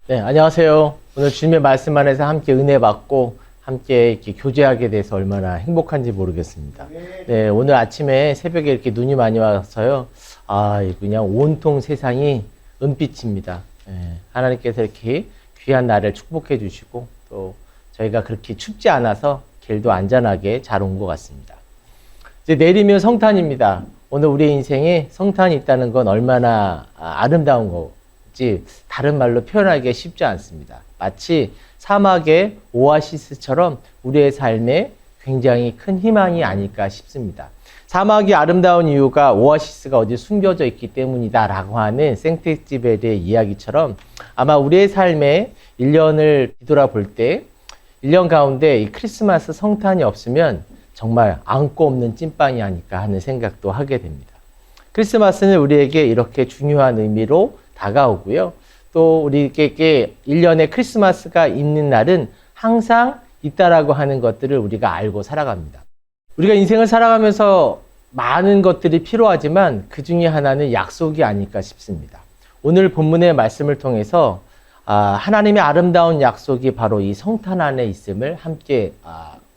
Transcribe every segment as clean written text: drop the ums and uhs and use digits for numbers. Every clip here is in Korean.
네, 안녕하세요. 오늘 주님의 말씀 안에서 함께 은혜 받고 함께 이렇게 교제하게 돼서 얼마나 행복한지 모르겠습니다. 네, 오늘 아침에 새벽에 이렇게 눈이 많이 와서요. 그냥 온통 세상이 은빛입니다. 네, 하나님께서 이렇게 귀한 날을 축복해 주시고 또 저희가 그렇게 춥지 않아서 길도 안전하게 잘 온 것 같습니다. 이제 내리면 성탄입니다. 오늘 우리의 인생에 성탄이 있다는 건 얼마나 아름다운 거지 다른 말로 표현하기가 쉽지 않습니다. 마치 사막의 오아시스처럼 우리의 삶에 굉장히 큰 희망이 아닐까 싶습니다. 사막이 아름다운 이유가 오아시스가 어디 숨겨져 있기 때문이다라고 하는 생텍쥐베리의 이야기처럼 아마 우리의 삶에 1년을 뒤돌아볼 때 1년 가운데 이 크리스마스 성탄이 없으면 정말 안고 없는 찐빵이 아닐까 하는 생각도 하게 됩니다. 크리스마스는 우리에게 이렇게 중요한 의미로 다가오고요. 또 우리에게 1년에 크리스마스가 있는 날은 항상 있다라고 하는 것들을 우리가 알고 살아갑니다. 우리가 인생을 살아가면서 많은 것들이 필요하지만 그 중에 하나는 약속이 아닐까 싶습니다. 오늘 본문의 말씀을 통해서 하나님의 아름다운 약속이 바로 이 성탄 안에 있음을 함께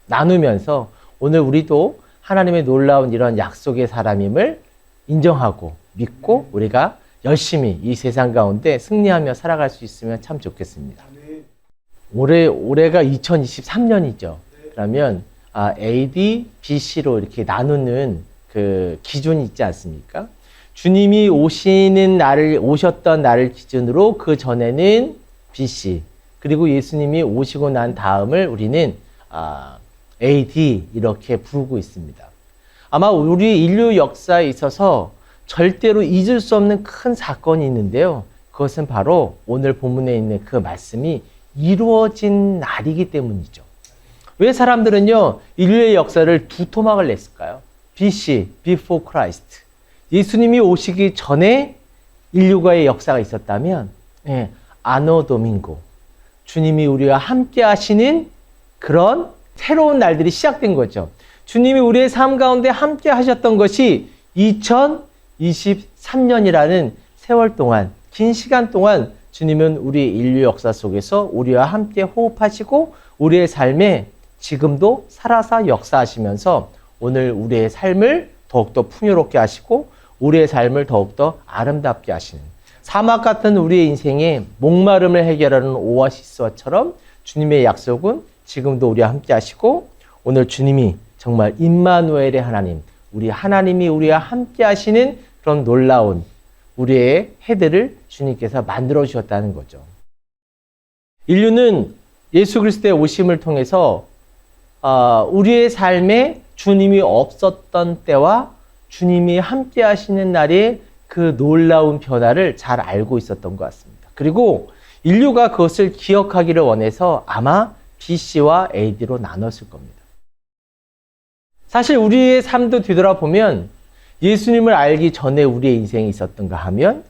나누면서 오늘 우리도 하나님의 놀라운 이런 약속의 사람임을 인정하고 믿고 우리가 열심히 이 세상 가운데 승리하며 살아갈 수 있으면 참 좋겠습니다. 올해가 2023년이죠. 그러면 AD, BC로 이렇게 나누는 그 기준이 있지 않습니까? 주님이 오셨던 날을 기준으로 그 전에는 BC, 그리고 예수님이 오시고 난 다음을 우리는 AD 이렇게 부르고 있습니다. 아마 우리 인류 역사에 있어서 절대로 잊을 수 없는 큰 사건이 있는데요. 그것은 바로 오늘 본문에 있는 그 말씀이 이루어진 날이기 때문이죠. 왜 사람들은요, 인류의 역사를 두 토막을 냈을까요? BC, Before Christ. 예수님이 오시기 전에 인류가의 역사가 있었다면, 아노 도밍고. 주님이 우리와 함께 하시는 그런 새로운 날들이 시작된 거죠. 주님이 우리의 삶 가운데 함께 하셨던 것이 2023년이라는 세월 동안, 긴 시간 동안 주님은 우리 인류 역사 속에서 우리와 함께 호흡하시고 우리의 삶에 지금도 살아서 역사하시면서 오늘 우리의 삶을 더욱더 풍요롭게 하시고 우리의 삶을 더욱더 아름답게 하시는 사막 같은 우리의 인생에 목마름을 해결하는 오아시스와처럼 주님의 약속은 지금도 우리와 함께 하시고 오늘 주님이 정말 임마누엘의 하나님, 우리 하나님이 우리와 함께 하시는 그런 놀라운 우리의 해들을 주님께서 만들어 주셨다는 거죠. 인류는 예수 그리스도의 오심을 통해서 우리의 삶에 주님이 없었던 때와 주님이 함께 하시는 날의 그 놀라운 변화를 잘 알고 있었던 것 같습니다. 그리고 인류가 그것을 기억하기를 원해서 아마 BC와 AD로 나눴을 겁니다. 사실 우리의 삶도 뒤돌아보면 예수님을 알기 전에 우리의 인생이 있었던가 하면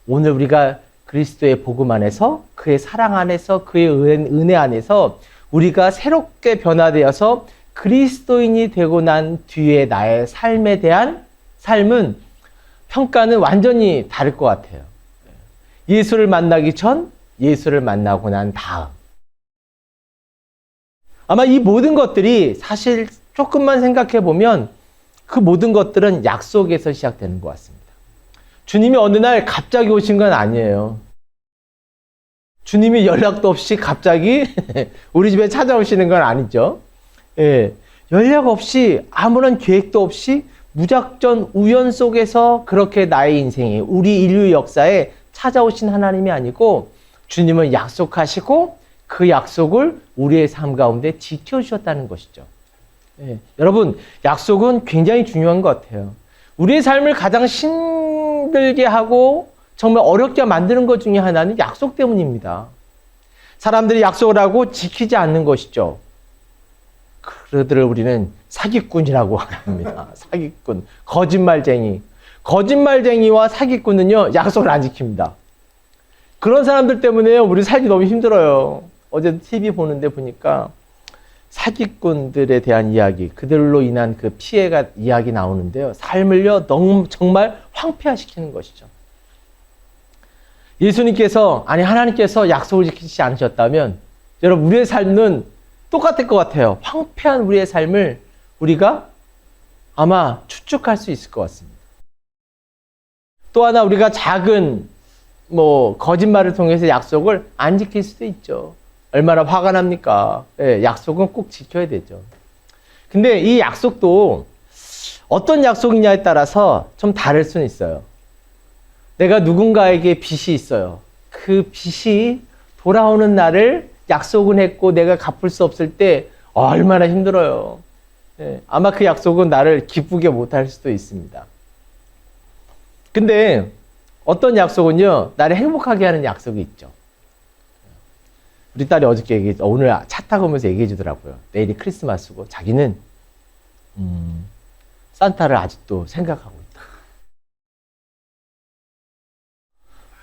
오늘 우리가 그리스도의 복음 안에서 그의 사랑 안에서 그의 은혜 안에서 우리가 새롭게 변화되어서 그리스도인이 되고 난 뒤에 나의 삶에 대한 삶은 평가는 완전히 다를 것 같아요. 예수를 만나기 전, 예수를 만나고 난 다음. 아마 이 모든 것들이 사실 조금만 생각해 보면 그 모든 것들은 약속에서 시작되는 것 같습니다. 주님이 어느 날 갑자기 오신 건 아니에요. 주님이 연락도 없이 갑자기 우리 집에 찾아오시는 건 아니죠. 연락 없이 아무런 계획도 없이 무작정 우연 속에서 그렇게 나의 인생에 우리 인류 역사에 찾아오신 하나님이 아니고 주님은 약속하시고 그 약속을 우리의 삶 가운데 지켜주셨다는 것이죠. 여러분, 약속은 굉장히 중요한 것 같아요. 우리의 삶을 가장 힘들게 하고 정말 어렵게 만드는 것 중에 하나는 약속 때문입니다. 사람들이 약속을 하고 지키지 않는 것이죠. 그들을 우리는 사기꾼이라고 합니다. 사기꾼, 거짓말쟁이와 사기꾼은요, 약속을 안 지킵니다. 그런 사람들 때문에 우리 살기 너무 힘들어요. 어제 TV 보는데 보니까 사기꾼들에 대한 이야기, 그들로 인한 그 피해가 이야기 나오는데요. 삶을요, 너무 정말 황폐화시키는 것이죠. 예수님께서, 아니 하나님께서 약속을 지키지 않으셨다면 여러분 우리의 삶은 똑같을 것 같아요. 황폐한 우리의 삶을 우리가 아마 추측할 수 있을 것 같습니다. 또 하나 우리가 작은 거짓말을 통해서 약속을 안 지킬 수도 있죠. 얼마나 화가 납니까? 예, 약속은 꼭 지켜야 되죠. 근데 이 약속도 어떤 약속이냐에 따라서 좀 다를 수는 있어요. 내가 누군가에게 빚이 있어요. 그 빚이 돌아오는 날을 약속은 했고 내가 갚을 수 없을 때 얼마나 힘들어요. 예, 아마 그 약속은 나를 기쁘게 못할 수도 있습니다. 근데 어떤 약속은요, 나를 행복하게 하는 약속이 있죠. 우리 딸이 어저께 오늘 차 타고 오면서 얘기해 주더라고요. 내일이 크리스마스고 자기는 산타를 아직도 생각하고 있다.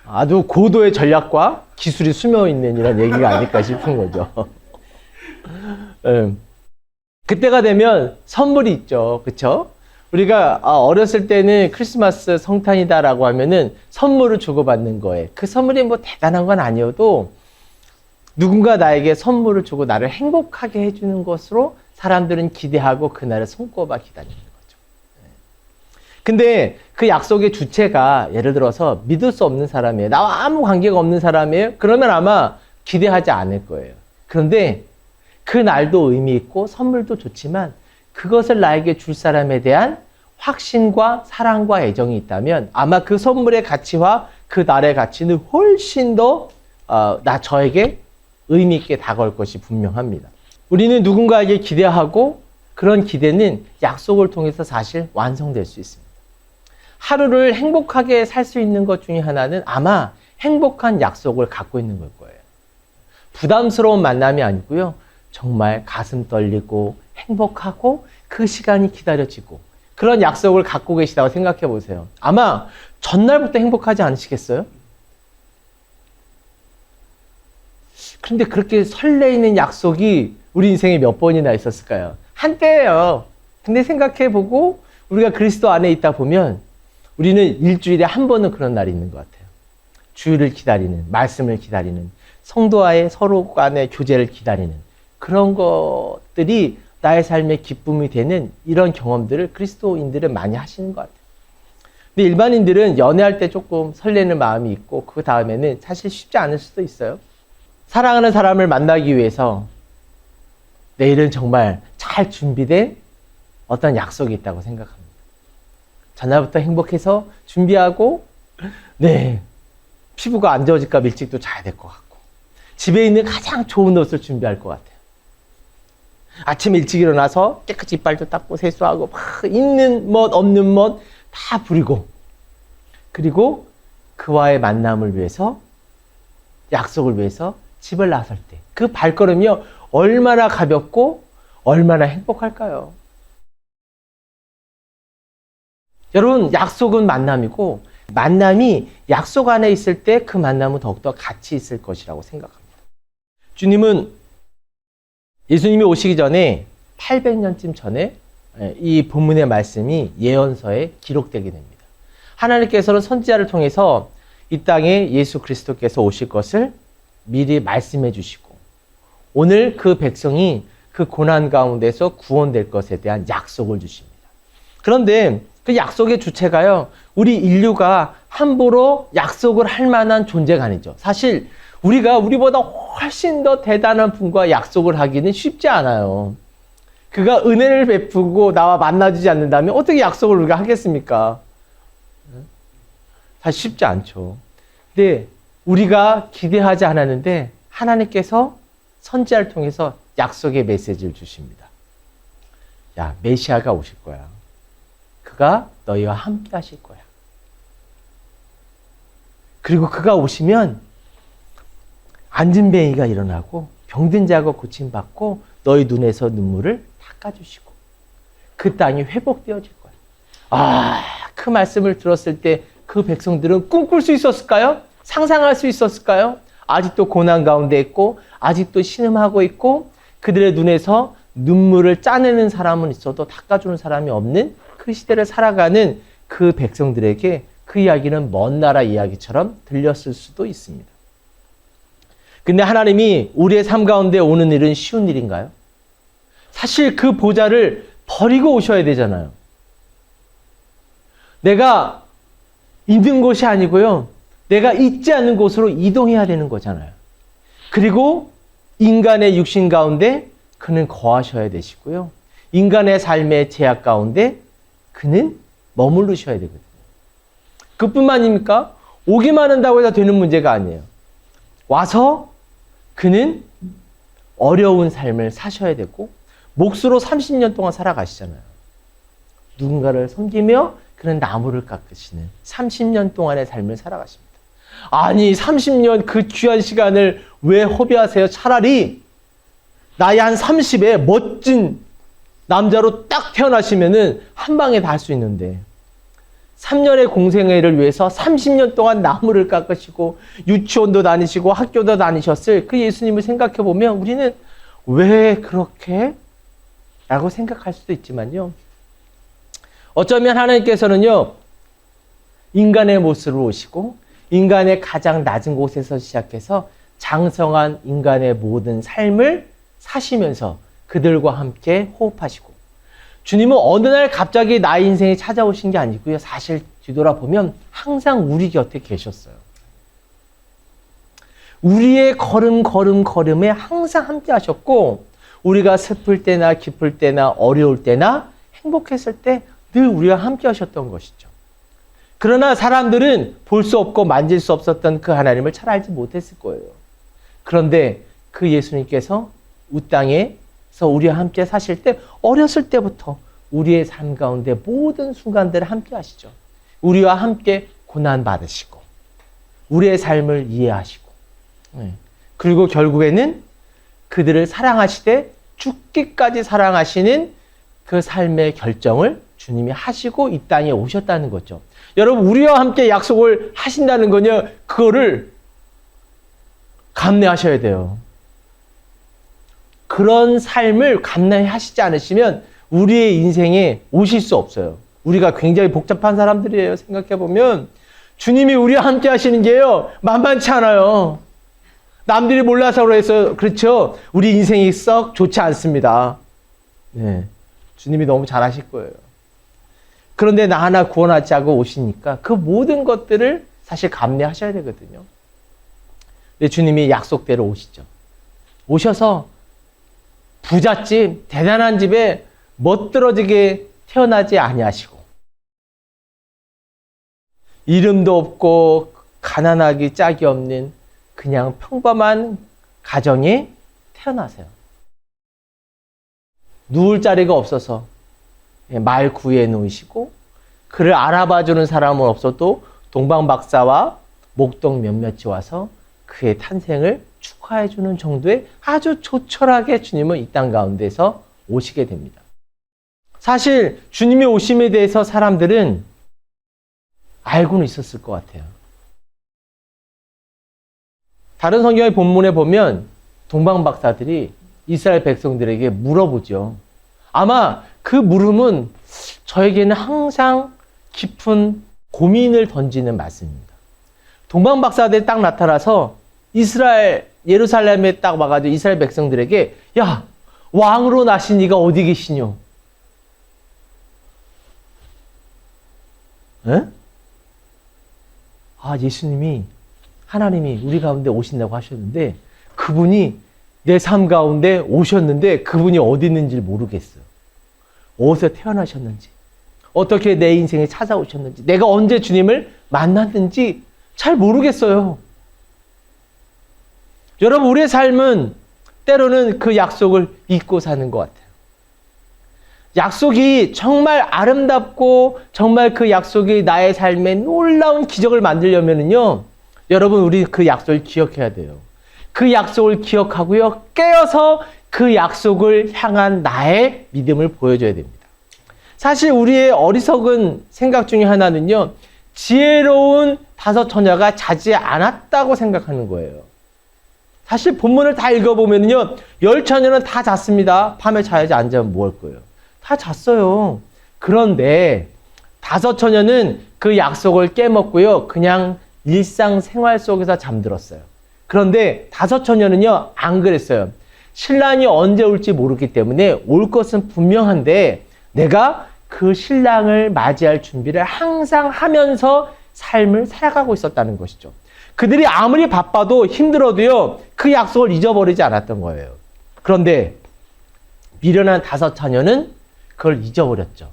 아주 고도의 전략과 기술이 숨어 있는 이런 얘기가 아닐까 싶은 거죠. 그때가 되면 선물이 있죠. 그렇죠? 우리가 어렸을 때는 크리스마스 성탄이다라고 하면은 선물을 주고받는 거예요. 그 선물이 대단한 건 아니어도 누군가 나에게 선물을 주고 나를 행복하게 해주는 것으로 사람들은 기대하고 그날을 손꼽아 기다리는 거죠. 근데 그 약속의 주체가 예를 들어서 믿을 수 없는 사람이에요. 나와 아무 관계가 없는 사람이에요. 그러면 아마 기대하지 않을 거예요. 그런데 그 날도 의미 있고 선물도 좋지만 그것을 나에게 줄 사람에 대한 확신과 사랑과 애정이 있다면 아마 그 선물의 가치와 그 날의 가치는 훨씬 더 저에게 의미 있게 다가올 것이 분명합니다. 우리는 누군가에게 기대하고 그런 기대는 약속을 통해서 사실 완성될 수 있습니다. 하루를 행복하게 살 수 있는 것 중에 하나는 아마 행복한 약속을 갖고 있는 걸 거예요. 부담스러운 만남이 아니고요. 정말 가슴 떨리고 행복하고 그 시간이 기다려지고 그런 약속을 갖고 계시다고 생각해 보세요. 아마 전날부터 행복하지 않으시겠어요? 그런데 그렇게 설레이는 약속이 우리 인생에 몇 번이나 있었을까요? 한때예요. 근데 생각해 보고 우리가 그리스도 안에 있다 보면 우리는 일주일에 한 번은 그런 날이 있는 것 같아요. 주일을 기다리는, 말씀을 기다리는, 성도와의 서로 간의 교제를 기다리는 그런 것들이 나의 삶의 기쁨이 되는 이런 경험들을 그리스도인들은 많이 하시는 것 같아요. 근데 일반인들은 연애할 때 조금 설레는 마음이 있고 그 다음에는 사실 쉽지 않을 수도 있어요. 사랑하는 사람을 만나기 위해서 내일은 정말 잘 준비된 어떤 약속이 있다고 생각합니다. 전날부터 행복해서 준비하고 피부가 안 좋아질까 일찍도 자야 될 것 같고 집에 있는 가장 좋은 옷을 준비할 것 같아요. 아침 일찍 일어나서 깨끗이 이빨도 닦고 세수하고 막 있는 멋 없는 멋 다 부리고 그리고 그와의 만남을 위해서 약속을 위해서 집을 나설 때 그 발걸음이요 얼마나 가볍고 얼마나 행복할까요? 여러분 약속은 만남이고 만남이 약속 안에 있을 때 그 만남은 더욱더 가치 있을 것이라고 생각합니다. 주님은 예수님이 오시기 전에 800년쯤 전에 이 본문의 말씀이 예언서에 기록되게 됩니다. 하나님께서는 선지자를 통해서 이 땅에 예수 그리스도께서 오실 것을 미리 말씀해 주시고 오늘 그 백성이 그 고난 가운데서 구원될 것에 대한 약속을 주십니다. 그런데 그 약속의 주체가요, 우리 인류가 함부로 약속을 할 만한 존재가 아니죠. 사실 우리가 우리보다 훨씬 더 대단한 분과 약속을 하기는 쉽지 않아요. 그가 은혜를 베푸고 나와 만나주지 않는다면 어떻게 약속을 우리가 하겠습니까? 사실 쉽지 않죠. 근데 우리가 기대하지 않았는데 하나님께서 선지자를 통해서 약속의 메시지를 주십니다. 야, 메시아가 오실 거야. 그가 너희와 함께 하실 거야. 그리고 그가 오시면 앉은뱅이가 일어나고 병든 자가 고침받고 너희 눈에서 눈물을 닦아주시고 그 땅이 회복되어질 거야. 그 말씀을 들었을 때 그 백성들은 꿈꿀 수 있었을까요? 상상할 수 있었을까요? 아직도 고난 가운데 있고 아직도 신음하고 있고 그들의 눈에서 눈물을 짜내는 사람은 있어도 닦아주는 사람이 없는 그 시대를 살아가는 그 백성들에게 그 이야기는 먼 나라 이야기처럼 들렸을 수도 있습니다. 근데 하나님이 우리의 삶 가운데 오는 일은 쉬운 일인가요? 사실 그 보좌를 버리고 오셔야 되잖아요. 내가 있는 곳이 아니고요. 내가 있지 않는 곳으로 이동해야 되는 거잖아요. 그리고 인간의 육신 가운데 그는 거하셔야 되시고요. 인간의 삶의 제약 가운데 그는 머무르셔야 되거든요. 그뿐만입니까? 오기만 한다고 해서 되는 문제가 아니에요. 와서 그는 어려운 삶을 사셔야 되고 몫으로 30년 동안 살아가시잖아요. 누군가를 섬기며 그는 나무를 깎으시는 30년 동안의 삶을 살아가십니다. 아니 30년 그 귀한 시간을 왜 허비하세요? 차라리 나이 한 30에 멋진 남자로 딱 태어나시면은 한 방에 다 할 수 있는데 3년의 공생애를 위해서 30년 동안 나무를 깎으시고 유치원도 다니시고 학교도 다니셨을 그 예수님을 생각해 보면 우리는 왜 그렇게? 라고 생각할 수도 있지만요. 어쩌면 하나님께서는요. 인간의 모습으로 오시고 인간의 가장 낮은 곳에서 시작해서 장성한 인간의 모든 삶을 사시면서 그들과 함께 호흡하시고 주님은 어느 날 갑자기 나의 인생에 찾아오신 게 아니고요. 사실 뒤돌아보면 항상 우리 곁에 계셨어요. 우리의 걸음에 항상 함께 하셨고 우리가 슬플 때나 기쁠 때나 어려울 때나 행복했을 때 늘 우리와 함께 하셨던 것이죠. 그러나 사람들은 볼 수 없고 만질 수 없었던 그 하나님을 잘 알지 못했을 거예요. 그런데 그 예수님께서 이 땅에서 우리와 함께 사실 때 어렸을 때부터 우리의 삶 가운데 모든 순간들을 함께 하시죠. 우리와 함께 고난 받으시고 우리의 삶을 이해하시고 그리고 결국에는 그들을 사랑하시되 죽기까지 사랑하시는 그 삶의 결정을 주님이 하시고 이 땅에 오셨다는 거죠. 여러분 우리와 함께 약속을 하신다는 거냐? 그거를 감내하셔야 돼요. 그런 삶을 감내하시지 않으시면 우리의 인생에 오실 수 없어요. 우리가 굉장히 복잡한 사람들이에요. 생각해보면 주님이 우리와 함께 하시는 게요. 만만치 않아요. 남들이 몰라서 그래서 그렇죠. 우리 인생이 썩 좋지 않습니다. 네, 주님이 너무 잘하실 거예요. 그런데 나 하나 구원하지 않고 오시니까 그 모든 것들을 사실 감내하셔야 되거든요. 근데 주님이 약속대로 오시죠. 오셔서 부잣집, 대단한 집에 멋들어지게 태어나지 아니하시고 이름도 없고 가난하기 짝이 없는 그냥 평범한 가정에 태어나세요. 누울 자리가 없어서 말 구해 놓으시고 그를 알아봐주는 사람은 없어도 동방박사와 목동 몇몇이 와서 그의 탄생을 축하해주는 정도의 아주 조촐하게 주님은 이 땅 가운데서 오시게 됩니다. 사실 주님의 오심에 대해서 사람들은 알고는 있었을 것 같아요. 다른 성경의 본문에 보면 동방박사들이 이스라엘 백성들에게 물어보죠. 아마 그 물음은 저에게는 항상 깊은 고민을 던지는 말씀입니다. 동방박사들이 딱 나타나서 이스라엘 예루살렘에 딱 와가지고 이스라엘 백성들에게 야 왕으로 나신 이가 어디 계시뇨? 에? 아 예수님이 하나님이 우리 가운데 오신다고 하셨는데 그분이 내 삶 가운데 오셨는데 그분이 어디 있는지 모르겠어요. 어디서 태어나셨는지 어떻게 내 인생에 찾아오셨는지 내가 언제 주님을 만났는지 잘 모르겠어요. 여러분 우리의 삶은 때로는 그 약속을 잊고 사는 것 같아요. 약속이 정말 아름답고 정말 그 약속이 나의 삶에 놀라운 기적을 만들려면요 여러분 우리 그 약속을 기억해야 돼요. 그 약속을 기억하고요 깨어서 그 약속을 향한 나의 믿음을 보여줘야 됩니다. 사실 우리의 어리석은 생각 중에 하나는요 지혜로운 5 처녀가 자지 않았다고 생각하는 거예요. 사실 본문을 다 읽어보면요 10 처녀는 다 잤습니다. 밤에 자야지 안 자면 뭐 할 거예요. 다 잤어요. 그런데 5 처녀는 그 약속을 깨먹고요. 그냥 일상생활 속에서 잠들었어요. 그런데 다섯 처녀는요, 안 그랬어요. 신랑이 언제 올지 모르기 때문에 올 것은 분명한데 내가 그 신랑을 맞이할 준비를 항상 하면서 삶을 살아가고 있었다는 것이죠. 그들이 아무리 바빠도 힘들어도요, 그 약속을 잊어버리지 않았던 거예요. 그런데 미련한 다섯 처녀는 그걸 잊어버렸죠.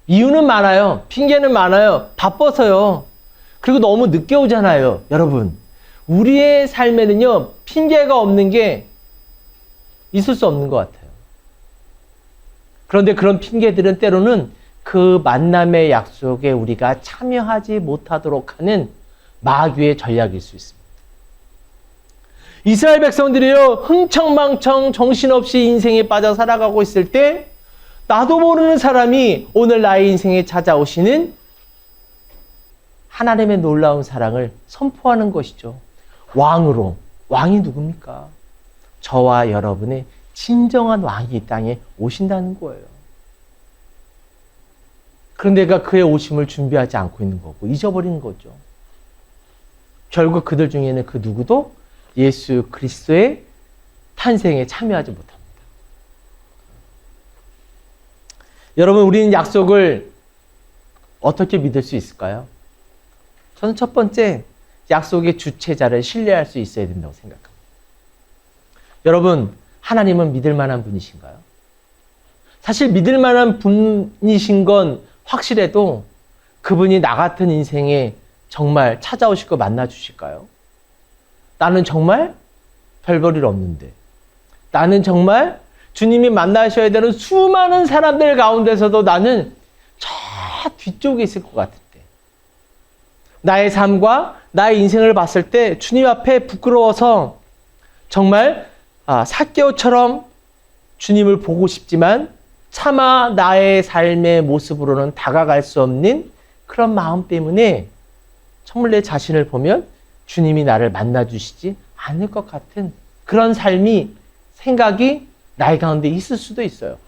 이유는 많아요. 핑계는 많아요. 바빠서요. 그리고 너무 늦게 오잖아요. 여러분, 우리의 삶에는요, 핑계가 없는 게 있을 수 없는 것 같아요. 그런데 그런 핑계들은 때로는 그 만남의 약속에 우리가 참여하지 못하도록 하는 마귀의 전략일 수 있습니다. 이스라엘 백성들이요, 흥청망청 정신없이 인생에 빠져 살아가고 있을 때 나도 모르는 사람이 오늘 나의 인생에 찾아오시는 하나님의 놀라운 사랑을 선포하는 것이죠. 왕으로. 왕이 누굽니까? 저와 여러분의 진정한 왕이 이 땅에 오신다는 거예요. 그런데 내가 그의 오심을 준비하지 않고 있는 거고 잊어버리는 거죠. 결국 그들 중에는 그 누구도 예수 그리스도의 탄생에 참여하지 못합니다. 여러분, 우리는 약속을 어떻게 믿을 수 있을까요? 저는 첫 번째, 약속의 주체자를 신뢰할 수 있어야 된다고 생각합니다. 여러분, 하나님은 믿을 만한 분이신가요? 사실 믿을 만한 분이신 건 확실해도 그분이 나 같은 인생에 정말 찾아오시고 만나주실까요? 나는 정말 별 볼 일 없는데, 나는 정말 주님이 만나셔야 되는 수많은 사람들 가운데서도 나는 저 뒤쪽에 있을 것 같은데, 나의 삶과 나의 인생을 봤을 때 주님 앞에 부끄러워서 정말 삭개오처럼 주님을 보고 싶지만 차마 나의 삶의 모습으로는 다가갈 수 없는 그런 마음 때문에 정말 내 자신을 보면 주님이 나를 만나주시지 않을 것 같은 그런 삶이, 생각이 나의 가운데 있을 수도 있어요.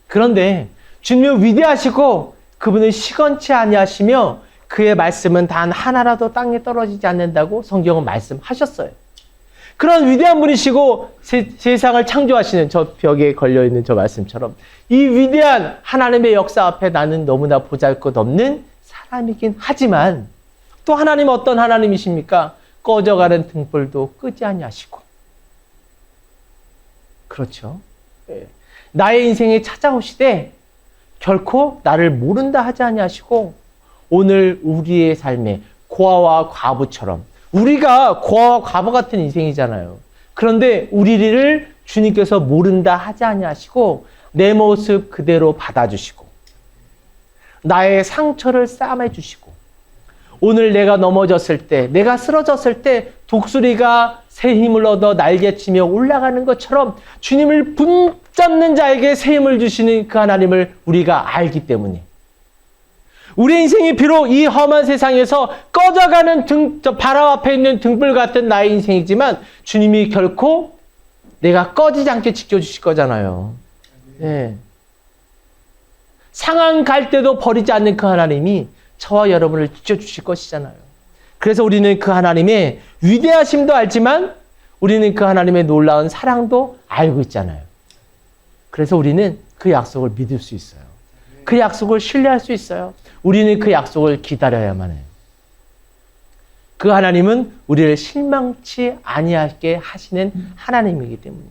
그런데 주님은 위대하시고 그분은 시건치 아니하시며 그의 말씀은 단 하나라도 땅에 떨어지지 않는다고 성경은 말씀하셨어요. 그런 위대한 분이시고 세상을 창조하시는 저 벽에 걸려있는 저 말씀처럼 이 위대한 하나님의 역사 앞에 나는 너무나 보잘것없는 사람이긴 하지만 또 하나님은 어떤 하나님이십니까? 꺼져가는 등불도 끄지 아니하시고, 그렇죠. 나의 인생에 찾아오시되 결코 나를 모른다 하지 아니하시고 오늘 우리의 삶에 고아와 과부처럼, 우리가 고아와 과부 같은 인생이잖아요. 그런데 우리를 주님께서 모른다 하지 아니하시고 내 모습 그대로 받아주시고 나의 상처를 싸매 주시고 오늘 내가 넘어졌을 때, 내가 쓰러졌을 때 독수리가 새 힘을 얻어 날개치며 올라가는 것처럼 주님을 붙잡는 자에게 새 힘을 주시는 그 하나님을 우리가 알기 때문에 우리 인생이 비록 이 험한 세상에서 꺼져가는 저 바람 앞에 있는 등불 같은 나의 인생이지만 주님이 결코 내가 꺼지지 않게 지켜주실 거잖아요. 네. 상한 갈 때도 버리지 않는 그 하나님이 저와 여러분을 지켜주실 것이잖아요. 그래서 우리는 그 하나님의 위대하심도 알지만 우리는 그 하나님의 놀라운 사랑도 알고 있잖아요. 그래서 우리는 그 약속을 믿을 수 있어요. 그 약속을 신뢰할 수 있어요. 우리는 그 약속을 기다려야만 해요. 그 하나님은 우리를 실망치 아니하게 하시는 하나님이기 때문이죠.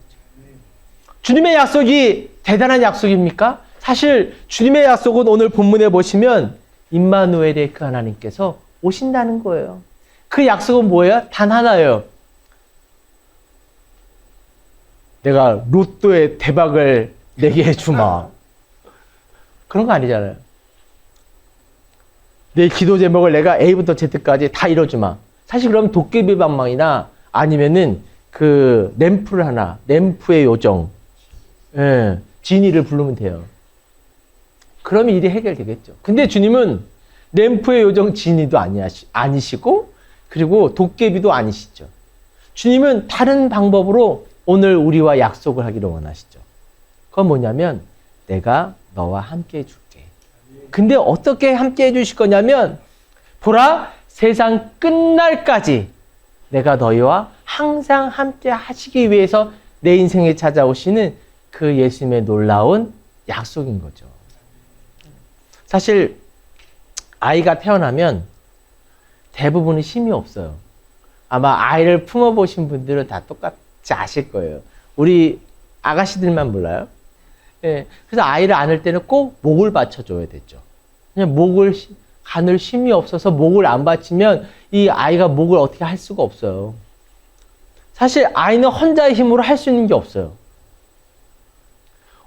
주님의 약속이 대단한 약속입니까? 사실 주님의 약속은 오늘 본문에 보시면 임마누엘의 그 하나님께서 오신다는 거예요. 그 약속은 뭐예요? 단 하나예요. 내가 로또의 대박을 내게 해주마. 그런 거 아니잖아요. 내 기도 제목을 내가 A부터 Z까지 다 이뤄주마. 사실 그럼 도깨비 방망이나 아니면은 그 램프를 하나, 램프의 요정, 지니를 부르면 돼요. 그러면 일이 해결되겠죠. 근데 주님은 램프의 요정 지니도 아니시고 그리고 도깨비도 아니시죠. 주님은 다른 방법으로 오늘 우리와 약속을 하기를 원하시죠. 그건 뭐냐면 내가 너와 함께 해줄게. 근데 어떻게 함께 해주실 거냐면, 보라, 세상 끝날까지 내가 너희와 항상 함께 하시기 위해서 내 인생에 찾아오시는 그 예수님의 놀라운 약속인 거죠. 사실 아이가 태어나면 대부분은 힘이 없어요. 아마 아이를 품어보신 분들은 다 똑같이 아실 거예요. 우리 아가씨들만 몰라요? 예, 그래서 아이를 안을 때는 꼭 목을 받쳐줘야 되죠. 그냥 가눌 힘이 없어서 목을 안 받치면 이 아이가 목을 어떻게 할 수가 없어요. 사실 아이는 혼자의 힘으로 할 수 있는 게 없어요.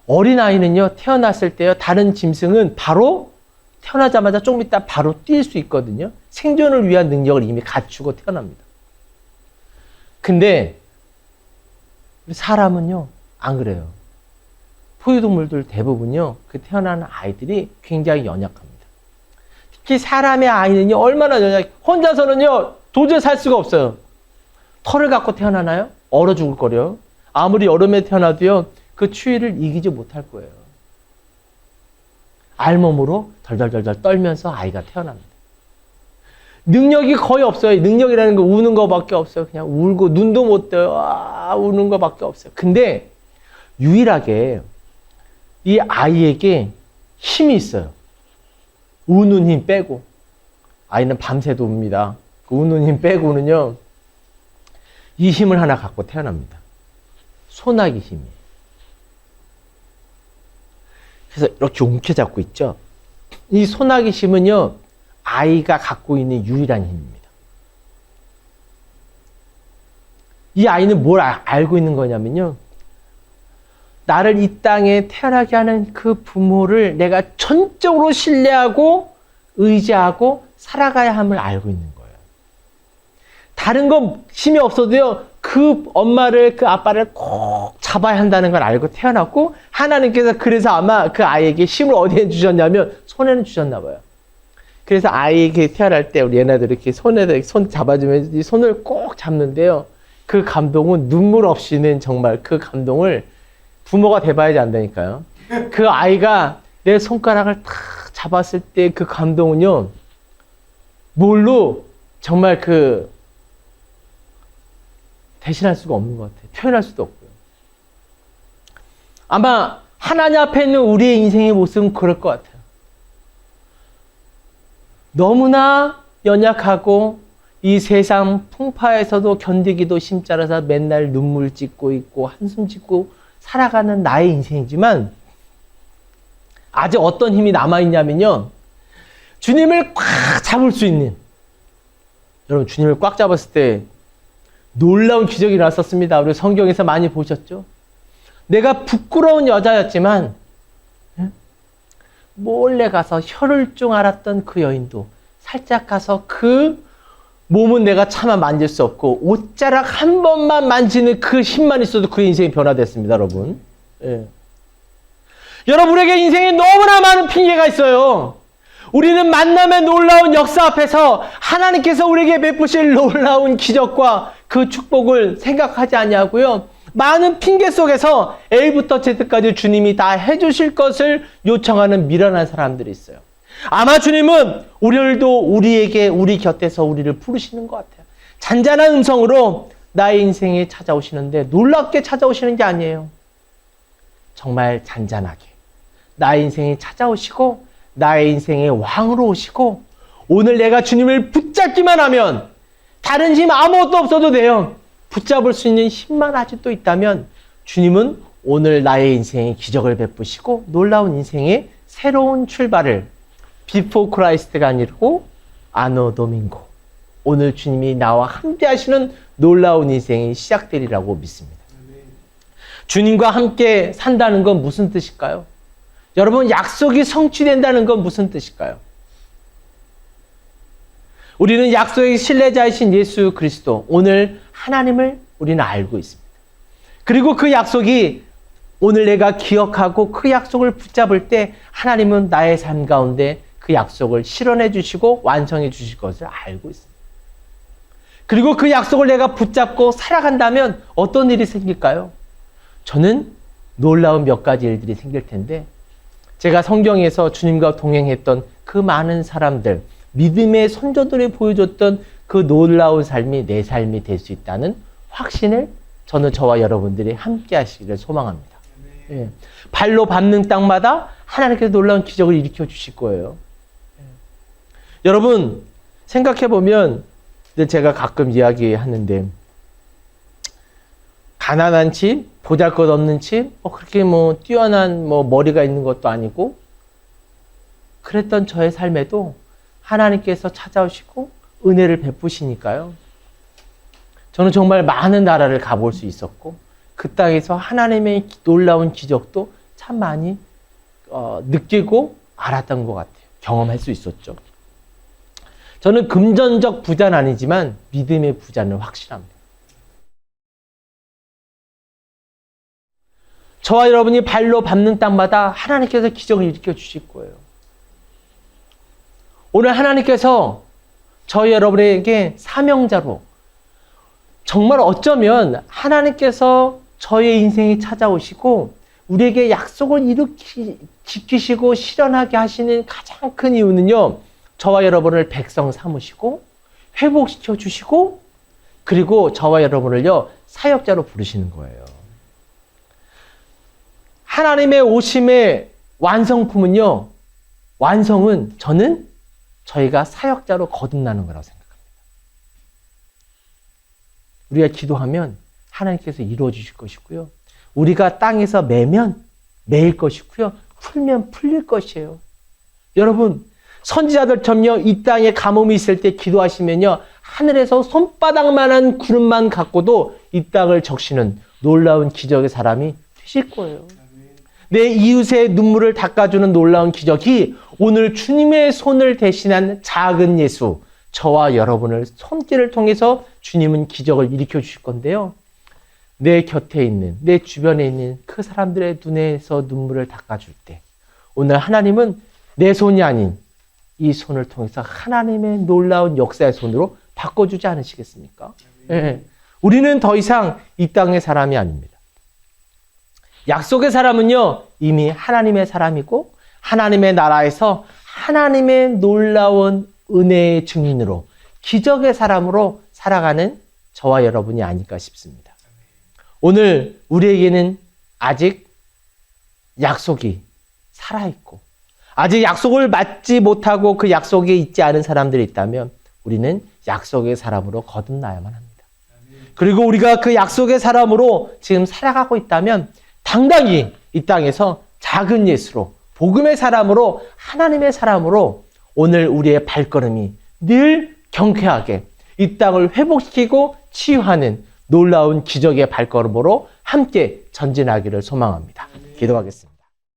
어린아이는요, 태어났을 때요, 다른 짐승은 바로 태어나자마자 조금 있다 바로 뛸 수 있거든요. 생존을 위한 능력을 이미 갖추고 태어납니다. 근데 사람은요, 안 그래요. 포유동물들 대부분요, 그 태어나는 아이들이 굉장히 연약합니다. 특히 사람의 아이는요, 얼마나 혼자서는요, 도저히 살 수가 없어요. 털을 갖고 태어나나요? 얼어 죽을 거래요. 아무리 여름에 태어나도요, 그 추위를 이기지 못할 거예요. 알몸으로 덜덜덜덜 떨면서 아이가 태어납니다. 능력이 거의 없어요. 능력이라는 거 우는 거밖에 없어요. 그냥 울고 눈도 못 떠요. 우는 거밖에 없어요. 근데 유일하게 이 아이에게 힘이 있어요. 우는 힘 빼고. 아이는 밤새도 웁니다. 그 우는 힘 빼고는요, 이 힘을 하나 갖고 태어납니다. 소나기 힘이. 그래서 이렇게 움켜잡고 있죠. 이 소나기 힘은요, 아이가 갖고 있는 유일한 힘입니다. 이 아이는 뭘 알고 있는 거냐면요, 나를 이 땅에 태어나게 하는 그 부모를 내가 전적으로 신뢰하고 의지하고 살아가야 함을 알고 있는 거예요. 다른 건 힘이 없어도요, 그 엄마를, 그 아빠를 꼭 잡아야 한다는 걸 알고 태어났고, 하나님께서 그래서 아마 그 아이에게 힘을 어디에 주셨냐면 손에는 주셨나 봐요. 그래서 아이에게 태어날 때 우리 얘네들 이렇게 손 잡아주면 이 손을 꼭 잡는데요, 그 감동은 눈물 없이는 정말 그 감동을 부모가 돼봐야지 안다니까요. 그 아이가 내 손가락을 탁 잡았을 때 그 감동은요, 뭘로 정말 대신할 수가 없는 것 같아요. 표현할 수도 없고요. 아마 하나님 앞에 있는 우리의 인생의 모습은 그럴 것 같아요. 너무나 연약하고 이 세상 풍파에서도 견디기도 힘들어서 맨날 눈물 짓고 있고 한숨 짓고 살아가는 나의 인생이지만, 아직 어떤 힘이 남아있냐면요, 주님을 꽉 잡을 수 있는, 여러분 주님을 꽉 잡았을 때 놀라운 기적이 일어났었습니다. 우리 성경에서 많이 보셨죠? 내가 부끄러운 여자였지만 몰래 가서 혀를 줄 알았던 그 여인도 살짝 가서 그 몸은 내가 차마 만질 수 없고 옷자락 한 번만 만지는 그 힘만 있어도 그 인생이 변화됐습니다, 여러분. 예. 여러분에게 인생에 너무나 많은 핑계가 있어요. 우리는 만남의 놀라운 역사 앞에서 하나님께서 우리에게 베푸실 놀라운 기적과 그 축복을 생각하지 아니하고요, 많은 핑계 속에서 A부터 Z까지 주님이 다 해주실 것을 요청하는 미련한 사람들이 있어요. 아마 주님은 우리 곁에서 우리를 부르시는 것 같아요. 잔잔한 음성으로 나의 인생에 찾아오시는데 놀랍게 찾아오시는 게 아니에요. 정말 잔잔하게 나의 인생에 찾아오시고 나의 인생의 왕으로 오시고, 오늘 내가 주님을 붙잡기만 하면 다른 힘 아무것도 없어도 돼요. 붙잡을 수 있는 힘만 아직도 있다면 주님은 오늘 나의 인생에 기적을 베푸시고 놀라운 인생의 새로운 출발을 비포 크라이스트가 아니고 아노 도밍고, 오늘 주님이 나와 함께 하시는 놀라운 인생이 시작되리라고 믿습니다. 주님과 함께 산다는 건 무슨 뜻일까요? 여러분, 약속이 성취된다는 건 무슨 뜻일까요? 우리는 약속의 신뢰자이신 예수 그리스도, 오늘 하나님을 우리는 알고 있습니다. 그리고 그 약속이 오늘 내가 기억하고 그 약속을 붙잡을 때 하나님은 나의 삶 가운데 그 약속을 실현해 주시고 완성해 주실 것을 알고 있습니다. 그리고 그 약속을 내가 붙잡고 살아간다면 어떤 일이 생길까요? 저는 놀라운 몇 가지 일들이 생길 텐데, 제가 성경에서 주님과 동행했던 그 많은 사람들, 믿음의 선조들이 보여줬던 그 놀라운 삶이 내 삶이 될 수 있다는 확신을 저는 저와 여러분들이 함께 하시기를 소망합니다. 예. 발로 밟는 땅마다 하나님께서 놀라운 기적을 일으켜 주실 거예요. 예. 여러분, 생각해 보면 제가 가끔 이야기하는데, 가난한 집, 보잘것없는 집, 그렇게 뛰어난 머리가 있는 것도 아니고, 그랬던 저의 삶에도 하나님께서 찾아오시고 은혜를 베푸시니까요. 저는 정말 많은 나라를 가볼 수 있었고, 그 땅에서 하나님의 놀라운 기적도 참 많이 느끼고 알았던 것 같아요. 경험할 수 있었죠. 저는 금전적 부자는 아니지만 믿음의 부자는 확실합니다. 저와 여러분이 발로 밟는 땅마다 하나님께서 기적을 일으켜 주실 거예요. 오늘 하나님께서 저희 여러분에게 사명자로, 정말 어쩌면 하나님께서 저의 인생에 찾아오시고 우리에게 약속을 지키시고 실현하게 하시는 가장 큰 이유는요, 저와 여러분을 백성 삼으시고 회복시켜 주시고, 그리고 저와 여러분을요 사역자로 부르시는 거예요. 하나님의 오심의 완성품은요, 완성은 저는 저희가 사역자로 거듭나는 거라고 생각합니다. 우리가 기도하면 하나님께서 이루어 주실 것이고요. 우리가 땅에서 매면 매일 것이고요. 풀면 풀릴 것이에요. 여러분, 선지자들처럼요, 이 땅에 가뭄이 있을 때 기도하시면요, 하늘에서 손바닥만한 구름만 갖고도 이 땅을 적시는 놀라운 기적의 사람이 되실 거예요. 내 이웃의 눈물을 닦아주는 놀라운 기적이 오늘 주님의 손을 대신한 작은 예수, 저와 여러분을 손길을 통해서 주님은 기적을 일으켜 주실 건데요. 내 곁에 있는, 내 주변에 있는 그 사람들의 눈에서 눈물을 닦아줄 때, 오늘 하나님은 내 손이 아닌 이 손을 통해서 하나님의 놀라운 역사의 손으로 바꿔주지 않으시겠습니까? 네. 우리는 더 이상 이 땅의 사람이 아닙니다. 약속의 사람은요, 이미 하나님의 사람이고 하나님의 나라에서 하나님의 놀라운 은혜의 증인으로, 기적의 사람으로 살아가는 저와 여러분이 아닐까 싶습니다. 오늘 우리에게는 아직 약속이 살아있고, 아직 약속을 맞지 못하고 그 약속에 있지 않은 사람들이 있다면 우리는 약속의 사람으로 거듭나야만 합니다. 그리고 우리가 그 약속의 사람으로 지금 살아가고 있다면 당당히 이 땅에서 작은 예수로, 복음의 사람으로, 하나님의 사람으로 오늘 우리의 발걸음이 늘 경쾌하게 이 땅을 회복시키고 치유하는 놀라운 기적의 발걸음으로 함께 전진하기를 소망합니다. 기도하겠습니다.